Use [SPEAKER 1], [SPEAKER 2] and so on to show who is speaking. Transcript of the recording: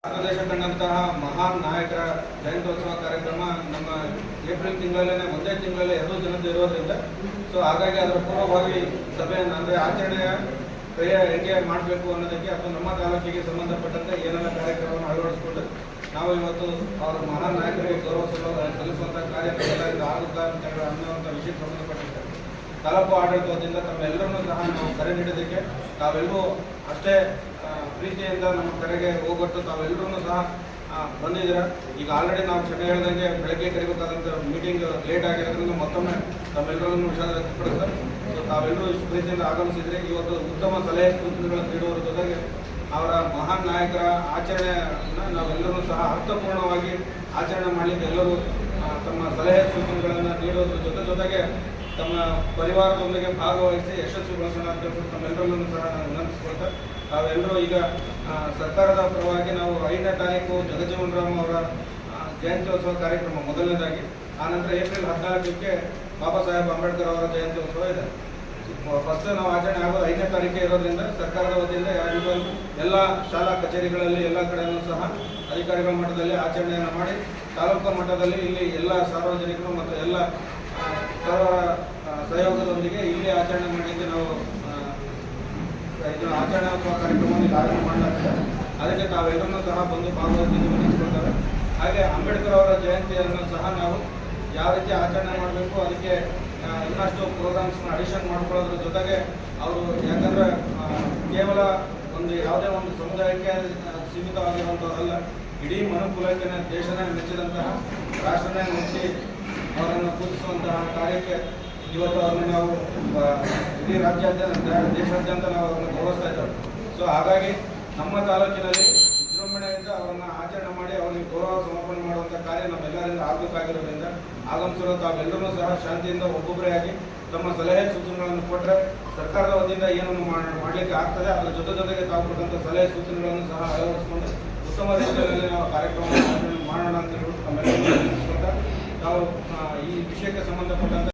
[SPEAKER 1] ಭಾರತ ದೇಶ ಕಂಡಂತಹ ಮಹಾನ್ ನಾಯಕರ ಜಯಂತ್ಯೋತ್ಸವ ಕಾರ್ಯಕ್ರಮ ನಮ್ಮ ಏಪ್ರಿಲ್ ತಿಂಗಳಲ್ಲೇ ಒಂದೇ ತಿಂಗಳಲ್ಲಿ 2 ದಿನದ್ದು ಇರೋದ್ರಿಂದ ಹಾಗಾಗಿ ಅದರ ಪೂರ್ವಭಾವಿ ಸಭೆಯನ್ನು ಅಂದರೆ ಆಚರಣೆಯ ಕ್ರಿಯೆ ಹೇಗೆ ಮಾಡಬೇಕು ಅನ್ನೋದಕ್ಕೆ ಅಥವಾ ನಮ್ಮ ತಾಲೂಕಿಗೆ ಸಂಬಂಧಪಟ್ಟಂತೆ ಏನೆಲ್ಲ ಕಾರ್ಯಕ್ರಮವನ್ನು ಅಳವಡಿಸಿಕೊಂಡು ನಾವು ಇವತ್ತು ಅವರ ಮಹಾನ್ ನಾಯಕರಿಗೆ ಗೌರವ ಸಲ್ಲಿಸುವಂಥ ಕಾರ್ಯಕ್ರಮದಿಂದ ಆಗುತ್ತಾ ಅನ್ನುವಂಥ ವಿಷಯಕ್ಕೆ ಸಂಬಂಧಪಟ್ಟಂತೆ ತಾಲೂಕು ಆಡಳಿತದಿಂದ ತಮ್ಮೆಲ್ಲರನ್ನೂ ಸಹ ನಾವು ಕರೆ ನೀಡೋದಕ್ಕೆ ತಾವೆಲ್ಲರೂ ಅಷ್ಟೇ ಪ್ರೀತಿಯಿಂದ ನಮ್ಮ ಕರೆಗೆ ಹೋಗೊಟ್ಟು ತಾವೆಲ್ಲರೂ ಸಹ ಬಂದಿದ್ದೀರಾ. ಈಗ ಆಲ್ರೆಡಿ ನಾವು ಕ್ಷಮೆ ಹೇಳಿದಂಗೆ ಬೆಳಗ್ಗೆ ಕರಿಬೇಕಾದಂಥ ಮೀಟಿಂಗ್ ಲೇಟ್ ಆಗಿರೋದ್ರಿಂದ ಮತ್ತೊಮ್ಮೆ ತಮ್ಮೆಲ್ಲರನ್ನು ವಿಷಾದ ವ್ಯಕ್ತಪಡಿಸ್ತಾರೆ. ತಾವೆಲ್ಲರೂ ಇಷ್ಟು ಪ್ರೀತಿಯಿಂದ ಆಗಮಿಸಿದರೆ ಇವತ್ತು ಉತ್ತಮ ಸಲಹೆ ಸೂಚನೆಗಳನ್ನು ನೀಡುವುದರ ಜೊತೆಗೆ ಅವರ ಮಹಾನ್ ನಾಯಕರ ಆಚರಣೆಯನ್ನು ನಾವೆಲ್ಲರೂ ಸಹ ಅರ್ಥಪೂರ್ಣವಾಗಿ ಆಚರಣೆ ಮಾಡಲಿಕ್ಕೆ ಎಲ್ಲರೂ ತಮ್ಮ ಸಲಹೆ ಸೂಚನೆಗಳನ್ನು ನೀಡುವುದರ ಜೊತೆಗೆ ತಮ್ಮ ಪರಿವಾರದೊಂದಿಗೆ ಭಾಗವಹಿಸಿ ಯಶಸ್ವಿಗೊಳಿಸೋಣ ಅಂತ ಹೇಳ್ಬಿಟ್ಟು ತಮ್ಮೆಲ್ಲರನ್ನು ಸಹ ನಾನು ವಿನಂತಿಸ್ಕೊಳ್ತಾ ತಾವೆಲ್ಲರೂ ಈಗ ಸರ್ಕಾರದ ಪರವಾಗಿ ನಾವು 5ನೇ ತಾರೀಕು ಜಗಜೀವನ್ ರಾಮ್ ಅವರ ಜಯಂತ್ಯೋತ್ಸವ ಕಾರ್ಯಕ್ರಮ ಮೊದಲನೇದಾಗಿ, ಆನಂತರ ಏಪ್ರಿಲ್ 14ಕ್ಕೆ ಬಾಬಾ ಸಾಹೇಬ್ ಅಂಬೇಡ್ಕರ್ ಅವರ ಜಯಂತ್ಯೋತ್ಸವ ಇದೆ. ಫಸ್ಟ್ ನಾವು ಆಚರಣೆ ಆಗೋದು 5ನೇ ತಾರೀಕೆ ಇರೋದ್ರಿಂದ ಸರ್ಕಾರದ ವತಿಯಿಂದ ಯಾರಿಗೂ ಎಲ್ಲ ಶಾಲಾ ಕಚೇರಿಗಳಲ್ಲಿ ಎಲ್ಲ ಕಡೆಯೂ ಸಹ ಅಧಿಕಾರಿಗಳ ಮಟ್ಟದಲ್ಲಿ ಆಚರಣೆಯನ್ನು ಮಾಡಿ ತಾಲೂಕು ಮಟ್ಟದಲ್ಲಿ ಇಲ್ಲಿ ಎಲ್ಲ ಸಾರ್ವಜನಿಕರು ಮತ್ತು ಎಲ್ಲ ಸರ್ವರ ಸಹಯೋಗದೊಂದಿಗೆ ಇಲ್ಲಿ ಆಚರಣೆ ಮಾಡಲಿಕ್ಕೆ ನಾವು ಆಚರಣೋತ್ಸವ ಕಾರ್ಯಕ್ರಮವನ್ನು ಆರಂಭ ಮಾಡಲಾಗ್ತದೆ. ಅದಕ್ಕೆ ತಾವೆಲ್ಲರನ್ನೂ ಸಹ ಬಂದು ಭಾಗವಹಿಸಿ ವಿನಂತಿಸ್ಕೊಳ್ತಾರೆ. ಹಾಗೆ ಅಂಬೇಡ್ಕರ್ ಅವರ ಜಯಂತಿಯನ್ನು ಸಹ ನಾವು ಯಾವ ರೀತಿ ಆಚರಣೆ ಮಾಡಬೇಕು ಅದಕ್ಕೆ ಇನ್ನಷ್ಟು ಪ್ರೋಗ್ರಾಮ್ಸ್ನ ಅಡಿಷನ್ ಮಾಡ್ಕೊಳ್ಳೋದ್ರ ಜೊತೆಗೆ ಅವರು ಯಾಕಂದರೆ ಕೇವಲ ಯಾವುದೇ ಒಂದು ಸಮುದಾಯಕ್ಕೆ ಸೀಮಿತವಾಗಿರುವಂಥವರಲ್ಲ, ಇಡೀ ಮನುಕುಲಕ್ಕೆ ದೇಶನೇ ಮೆಚ್ಚಿದಂತಹ ರಾಷ್ಟ್ರನೇ ಮೆಚ್ಚಿ ಅವರನ್ನು ಪೂಜಿಸುವಂತಹ ಕಾರ್ಯಕ್ಕೆ ಇವತ್ತು ಅವರನ್ನು ನಾವು ಇಡೀ ದೇಶಾದ್ಯಂತ ನಾವು ಅವರನ್ನು ಗೌರವಿಸ್ತಾ ಇದ್ದೇವೆ. ಹಾಗಾಗಿ ನಮ್ಮ ತಾಲೂಕಿನಲ್ಲಿ ವಿಜೃಂಭಣೆಯಿಂದ ಅವರನ್ನು ಆಚರಣೆ ಮಾಡಿ ಅವರಿಗೆ ಗೌರವ ಸಮರ್ಪಣೆ ಮಾಡುವಂಥ ಕಾರ್ಯ ನಮ್ಮೆಲ್ಲರಿಂದ ಆಗಬೇಕಾಗಿರೋದ್ರಿಂದ ಆಗಮಿಸಿರೋ ತಾವೆಲ್ಲರೂ ಸಹ ಶಾಂತಿಯಿಂದ ಒಬ್ಬೊಬ್ಬರೇ ಆಗಿ ತಮ್ಮ ಸಲಹೆ ಸೂಚನೆಗಳನ್ನು ಕೊಟ್ಟರೆ ಸರ್ಕಾರದ ವತಿಯಿಂದ ಏನನ್ನು ಮಾಡಲಿಕ್ಕೆ ಆಗ್ತದೆ, ಅದರ ಜೊತೆಗೆ ತಾವು ಕೊಟ್ಟಂಥ ಸಲಹೆ ಸೂಚನೆಗಳನ್ನು ಸಹ ಅಳವಡಿಸಿಕೊಂಡು ಉತ್ತಮ ರೀತಿಯಲ್ಲಿ ನಾವು ಕಾರ್ಯಕ್ರಮವನ್ನು ಮಾಡೋಣ ಅಂತ ಹೇಳ್ಬಿಟ್ಟು ತಮ್ಮೆಲ್ಲರೂ ನಾವು ಈ ವಿಷಯಕ್ಕೆ ಸಂಬಂಧಪಟ್ಟಂತೆ